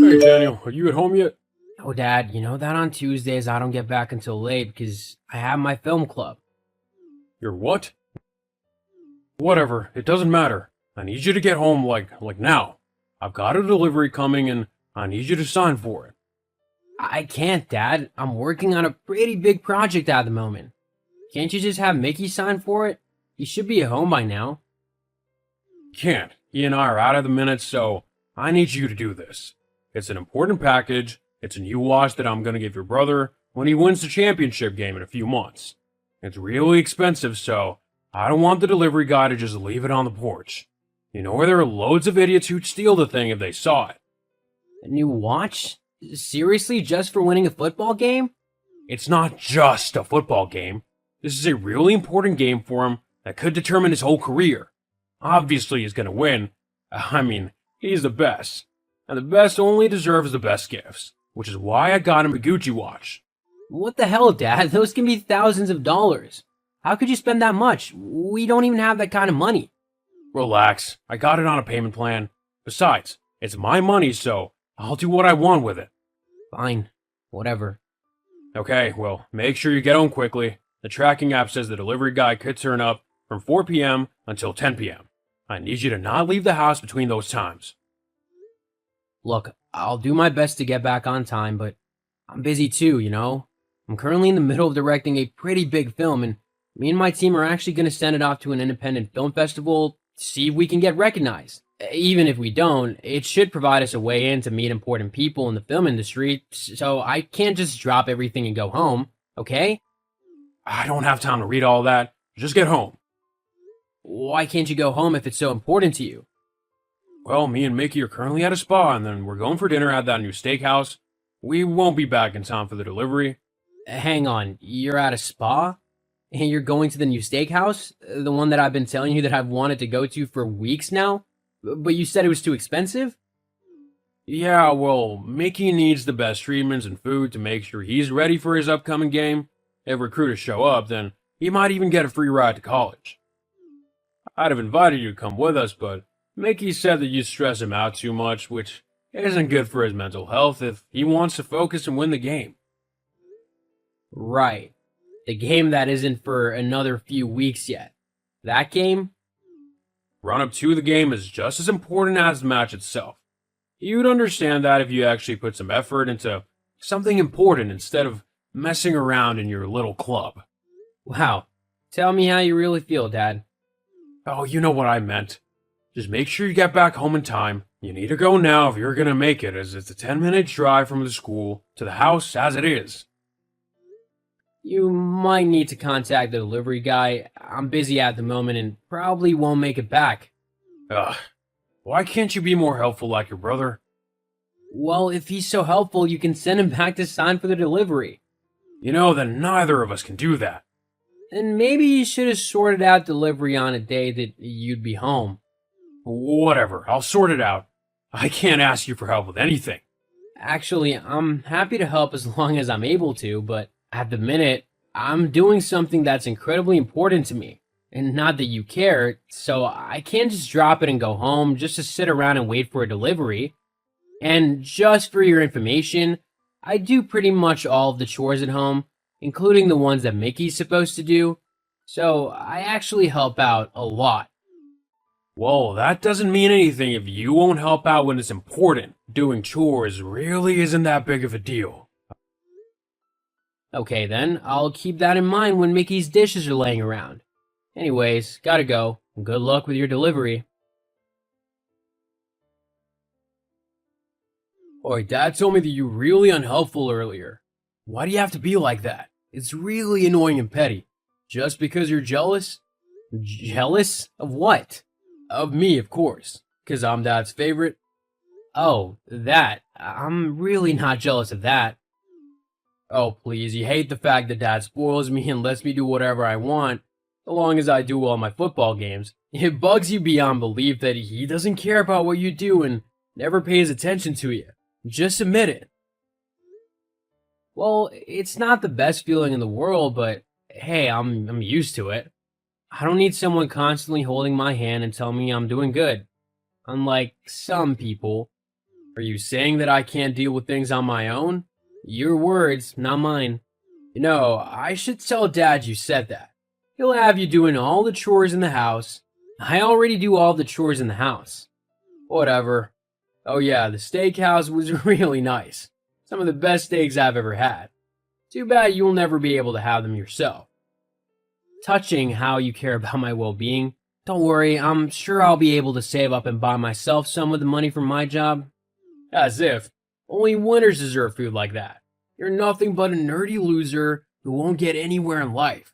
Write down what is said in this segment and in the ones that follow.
Hey, Daniel, are you at home yet? Oh, Dad, you know that on Tuesdays I don't get back until late because I have my film club. You're what? Whatever, it doesn't matter. I need you to get home like now. I've got a delivery coming and I need you to sign for it. I can't, Dad. I'm working on a pretty big project at the moment. Can't you just have Mickey sign for it? He should be at home by now. Can't. He and I are out of the minutes, so I need you to do this. It's an important package. It's a new watch that I'm gonna give your brother when he wins the championship game in a few months. It's really expensive, so I don't want the delivery guy to just leave it on the porch. You know where there are loads of idiots who'd steal the thing if they saw it. A new watch? Seriously, just for winning a football game? It's not just a football game. This is a really important game for him that could determine his whole career. Obviously, he's gonna win. I mean, he's the best. And the best only deserves the best gifts, which is why I got him a Gucci watch. What the hell, Dad? Those can be thousands of dollars. How could you spend that much? We don't even have that kind of money. Relax, I got it on a payment plan. Besides, it's my money, so I'll do what I want with it. Fine. Whatever. Okay, well, make sure you get home quickly. The tracking app says the delivery guy could turn up from 4 p.m. until 10 p.m. I need you to not leave the house between those times. Look, I'll do my best to get back on time, but I'm busy too, you know? I'm currently in the middle of directing a pretty big film, and me and my team are actually going to send it off to an independent film festival to see if we can get recognized. Even if we don't, it should provide us a way in to meet important people in the film industry, so I can't just drop everything and go home, okay? I don't have time to read all that. Just get home. Why can't you go home if it's so important to you? Well, me and Mickey are currently at a spa, and then we're going for dinner at that new steakhouse. We won't be back in time for the delivery. Hang on, you're at a spa? And you're going to the new steakhouse? The one that I've been telling you that I've wanted to go to for weeks now? But you said it was too expensive? Yeah, well, Mickey needs the best treatments and food to make sure he's ready for his upcoming game. If recruiters show up, then he might even get a free ride to college. I'd have invited you to come with us, but Mickey said that you stress him out too much, which isn't good for his mental health if he wants to focus and win the game. Right. The game that isn't for another few weeks yet. That game? Run-up to the game is just as important as the match itself. You'd understand that if you actually put some effort into something important instead of messing around in your little club. Wow. Tell me how you really feel, Dad. Oh, you know what I meant. Just make sure you get back home in time. You need to go now if you're gonna make it, as it's a 10-minute drive from the school to the house as it is. You might need to contact the delivery guy. I'm busy at the moment and probably won't make it back. Ugh. Why can't you be more helpful like your brother? Well, if he's so helpful, you can send him back to sign for the delivery. You know that neither of us can do that. And maybe you should have sorted out delivery on a day that you'd be home. Whatever, I'll sort it out. I can't ask you for help with anything. Actually, I'm happy to help as long as I'm able to, but at the minute, I'm doing something that's incredibly important to me. And not that you care, so I can't just drop it and go home just to sit around and wait for a delivery. And just for your information, I do pretty much all of the chores at home, including the ones that Mickey's supposed to do. So I actually help out a lot. Well, that doesn't mean anything if you won't help out when it's important. Doing chores really isn't that big of a deal. Okay then, I'll keep that in mind when Mickey's dishes are laying around. Anyways, gotta go. Good luck with your delivery. Oi, Dad told me that you were really unhelpful earlier. Why do you have to be like that? It's really annoying and petty. Just because you're jealous? Jealous? Of what? Of me, of course. 'Cause I'm Dad's favorite. Oh, that. I'm really not jealous of that. Oh, please, you hate the fact that Dad spoils me and lets me do whatever I want, so long as I do well in my football games. It bugs you beyond belief that he doesn't care about what you do and never pays attention to you. Just admit it. Well, it's not the best feeling in the world, but hey, I'm used to it. I don't need someone constantly holding my hand and telling me I'm doing good. Unlike some people. Are you saying that I can't deal with things on my own? Your words, not mine. You know, I should tell Dad you said that. He'll have you doing all the chores in the house. I already do all the chores in the house. Whatever. Oh yeah, the steakhouse was really nice. Some of the best steaks I've ever had. Too bad you'll never be able to have them yourself. Touching how you care about my well-being. Don't worry, I'm sure I'll be able to save up and buy myself some with the money from my job. As if. Only winners deserve food like that. You're nothing but a nerdy loser who won't get anywhere in life.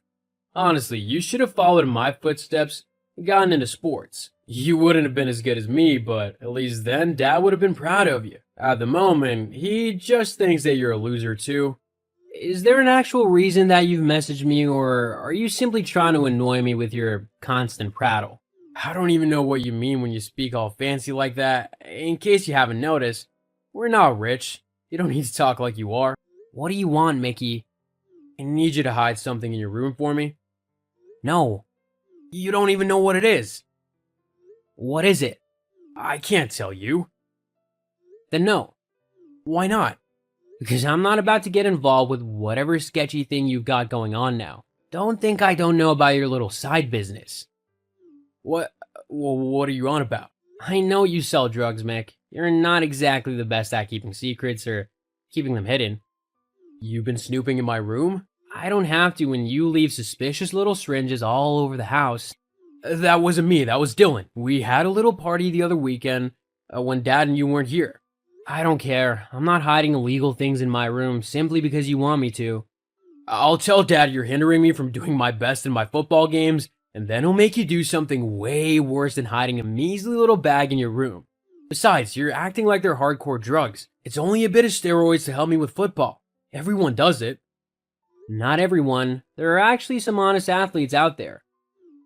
Honestly, you should have followed in my footsteps and gotten into sports. You wouldn't have been as good as me, but at least then Dad would have been proud of you. At the moment, he just thinks that you're a loser too. Is there an actual reason that you've messaged me, or are you simply trying to annoy me with your constant prattle? I don't even know what you mean when you speak all fancy like that. In case you haven't noticed, we're not rich. You don't need to talk like you are. What do you want, Mickey? I need you to hide something in your room for me. No. You don't even know what it is. What is it? I can't tell you. Then no. Why not? Because I'm not about to get involved with whatever sketchy thing you've got going on now. Don't think I don't know about your little side business. What are you on about? I know you sell drugs, Mick. You're not exactly the best at keeping secrets or keeping them hidden. You've been snooping in my room? I don't have to when you leave suspicious little syringes all over the house. That wasn't me, that was Dylan. We had a little party the other weekend when Dad and you weren't here. I don't care. I'm not hiding illegal things in my room simply because you want me to. I'll tell Dad you're hindering me from doing my best in my football games, and then he'll make you do something way worse than hiding a measly little bag in your room. Besides, you're acting like they're hardcore drugs. It's only a bit of steroids to help me with football. Everyone does it. Not everyone. There are actually some honest athletes out there.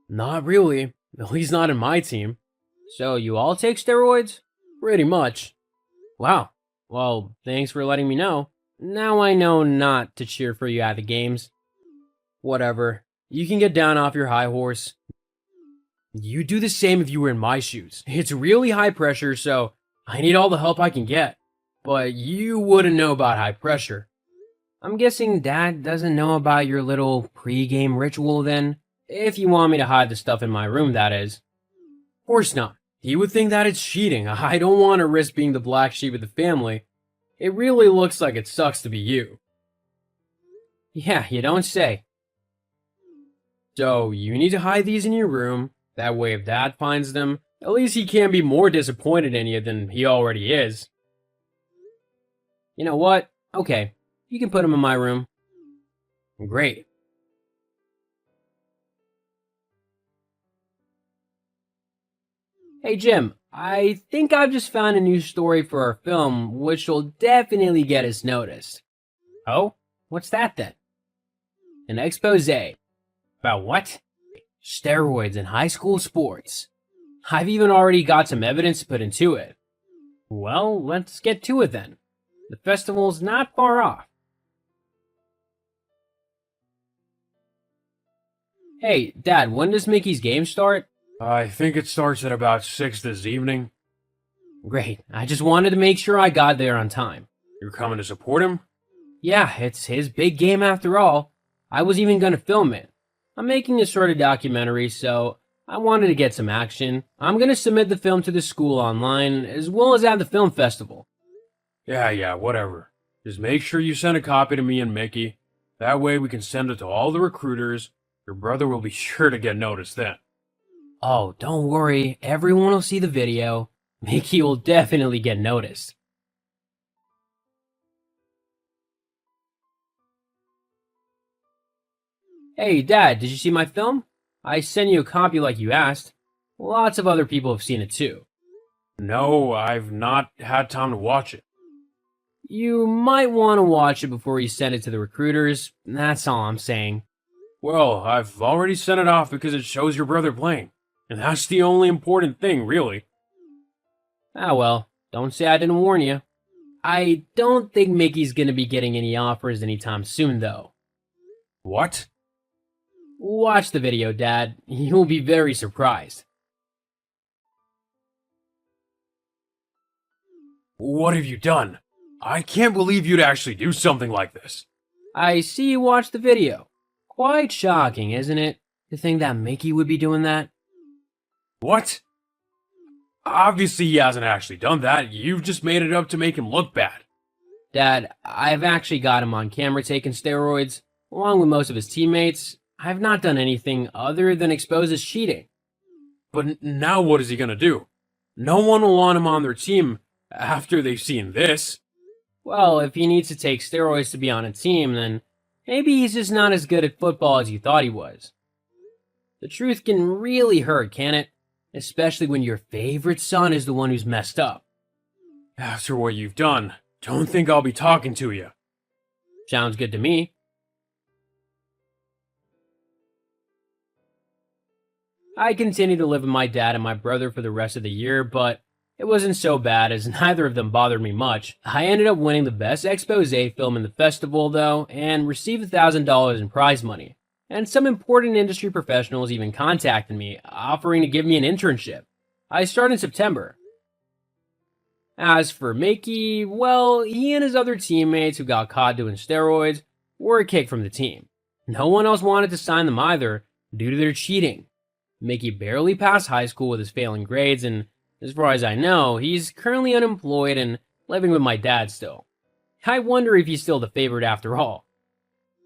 Not really. At least not in my team. So you all take steroids? Pretty much. Wow. Well, thanks for letting me know. Now I know not to cheer for you at the games. Whatever. You can get down off your high horse. You'd do the same if you were in my shoes. It's really high pressure, so I need all the help I can get. But you wouldn't know about high pressure. I'm guessing Dad doesn't know about your little pre-game ritual then? If you want me to hide the stuff in my room, that is. Of course not. He would think that it's cheating. I don't want to risk being the black sheep of the family. It really looks like it sucks to be you. Yeah, you don't say. So, you need to hide these in your room. That way if Dad finds them, at least he can't be more disappointed in you than he already is. You know what? Okay, you can put them in my room. Great. Hey Jim, I think I've just found a new story for our film, which will definitely get us noticed. Oh? What's that then? An expose. About what? Steroids in high school sports. I've even already got some evidence to put into it. Well, let's get to it then. The festival's not far off. Hey, Dad, when does Mickey's game start? I think it starts at about 6 this evening. Great. I just wanted to make sure I got there on time. You're coming to support him? Yeah, it's his big game after all. I was even gonna film it. I'm making a sort of documentary, so I wanted to get some action. I'm gonna submit the film to the school online, as well as at the film festival. Yeah, whatever. Just make sure you send a copy to me and Mickey. That way we can send it to all the recruiters. Your brother will be sure to get noticed then. Oh, don't worry. Everyone will see the video. Mickey will definitely get noticed. Hey, Dad, did you see my film? I sent you a copy like you asked. Lots of other people have seen it too. No, I've not had time to watch it. You might want to watch it before you send it to the recruiters. That's all I'm saying. Well, I've already sent it off because it shows your brother playing. And that's the only important thing, really. Ah well, don't say I didn't warn you. I don't think Mickey's gonna be getting any offers anytime soon, though. What? Watch the video, Dad. You'll be very surprised. What have you done? I can't believe you'd actually do something like this. I see you watched the video. Quite shocking, isn't it? To think that Mickey would be doing that? What? Obviously, he hasn't actually done that. You've just made it up to make him look bad. Dad, I've actually got him on camera taking steroids, along with most of his teammates. I've not done anything other than expose his cheating. But now what is he gonna do? No one will want him on their team after they've seen this. Well, if he needs to take steroids to be on a team, then maybe he's just not as good at football as you thought he was. The truth can really hurt, can it? Especially when your favorite son is the one who's messed up. After what you've done, don't think I'll be talking to you. Sounds good to me. I continued to live with my dad and my brother for the rest of the year, but it wasn't so bad as neither of them bothered me much. I ended up winning the best expose film in the festival though, and received $1,000 in prize money. And some important industry professionals even contacted me, offering to give me an internship. I start in September. As for Mickey, well, he and his other teammates who got caught doing steroids were kicked from the team. No one else wanted to sign them either due to their cheating. Mickey barely passed high school with his failing grades, and as far as I know, he's currently unemployed and living with my dad still. I wonder if he's still the favorite after all.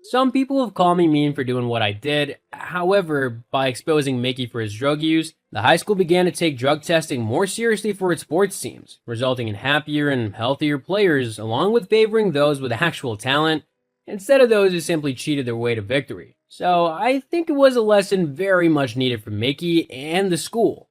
Some people have called me mean for doing what I did. However, by exposing Mickey for his drug use, the high school began to take drug testing more seriously for its sports teams, resulting in happier and healthier players, along with favoring those with actual talent instead of those who simply cheated their way to victory. So I think it was a lesson very much needed for Mickey and the school.